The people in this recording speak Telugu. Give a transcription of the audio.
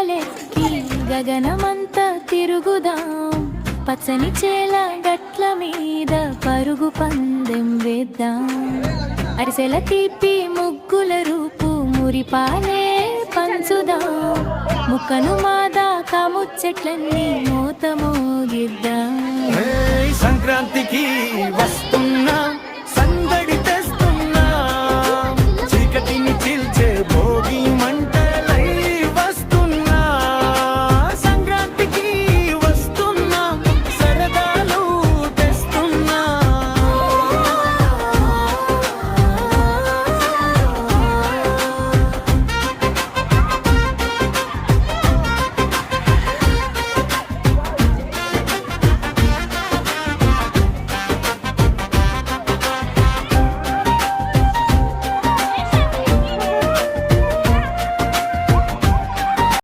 కొండలెక్కి గగనమంతా తిరుగుదాం, పచ్చని చేల గట్ల మీద పరుగు పందెం వేద్దాం. అరిసెల తీపి ముగ్గుల రూపు మురిపాలే పంచుదాం, ముక్కను మాదాకా ముచ్చట్లన్నీ మూత మోగిద్దాం. సంక్రాంతికి వస్తున్నా